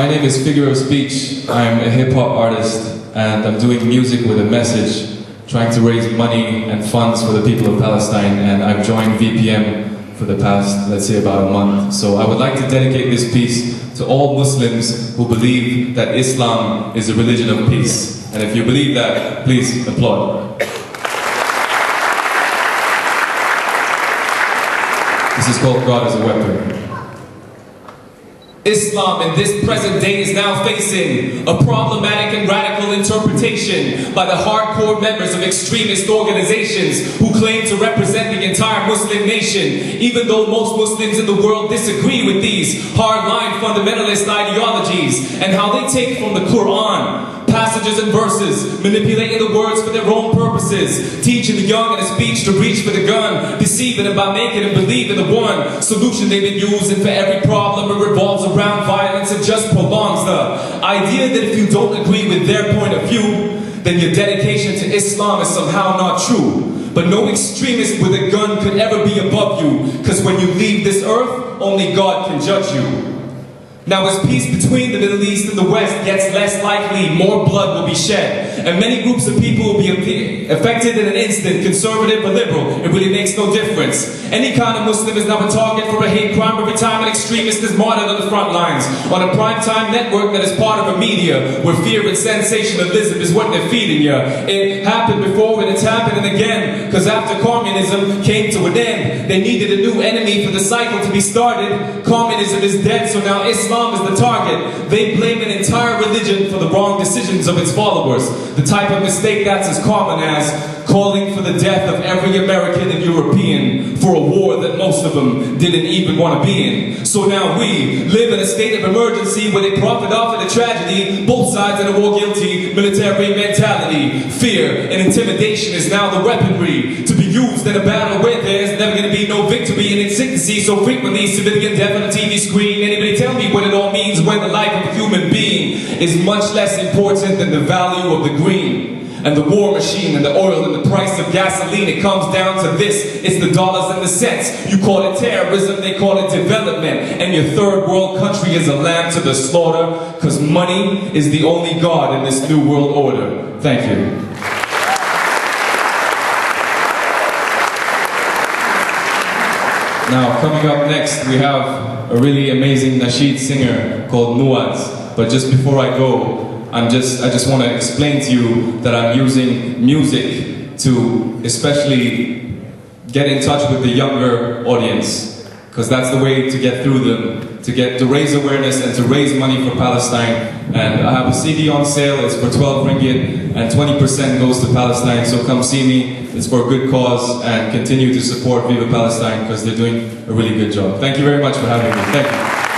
My name is Figure of Speech. I'm a hip-hop artist and I'm doing music with a message, trying to raise money and funds for the people of Palestine, and I've joined VPM for the past, let's say, about a month. So I would like to dedicate this piece to all Muslims who believe that Islam is a religion of peace. And if you believe that, please applaud. This is called God as a Weapon. Islam in this present day is now facing a problematic and radical interpretation by the hardcore members of extremist organizations who claim to represent the entire Muslim nation, even though most Muslims in the world disagree with these hardline fundamentalist ideologies and how they take from the Quran passages and verses, manipulating the words for their own purposes, teaching the young in a speech to reach for the gun, deceiving them by making them believe in the one solution they've been using for every problem. It revolves around violence and just prolongs the idea that if you don't agree with their point of view, then your dedication to Islam is somehow not true. But no extremist with a gun could ever be above you, because when you leave this earth, only God can judge you. Now, as peace between the Middle East and the West gets less likely, more blood will be shed, and many groups of people will be affected in an instant, conservative or liberal. It really makes no difference. Any kind of Muslim is now a target for a hate crime every time an extremist is martyred on the front lines, on a primetime network that is part of a media where fear and sensationalism is what they're feeding you. It happened before and it's happening again, because after communism came to an end, they needed a new enemy for the cycle to be started. Communism is dead, so now Islam is the target. They blame an entire religion for the wrong decisions of its followers. The type of mistake that's as common as calling for the death of every American and European for a war that most of them didn't even want to be in. So now we live in a state of emergency where they profit off of the tragedy. Both sides of the war guilty, military mentality. Fear and intimidation is now the weaponry to be used in a battle where there's never going to be no victory, and insistency so frequently civilian death on a TV screen. Anybody tell me what it all means when the life of a human being is much less important than the value of the green? And the war machine and the oil and the price of gasoline, it comes down to this. It's the dollars and the cents. You call it terrorism, they call it development. And your third world country is a lamb to the slaughter, because money is the only God in this new world order. Thank you. Now, coming up next, we have a really amazing nasheed singer called Muaz. But just before I go, I just want to explain to you that I'm using music to especially get in touch with the younger audience, because that's the way to get through them, to raise awareness and to raise money for Palestine. And I have a CD on sale. It's for 12 ringgit and 20% goes to Palestine, so come see me. It's for a good cause, and continue to support Viva Palestine, because they're doing a really good job. Thank you very much for having me. Thank you.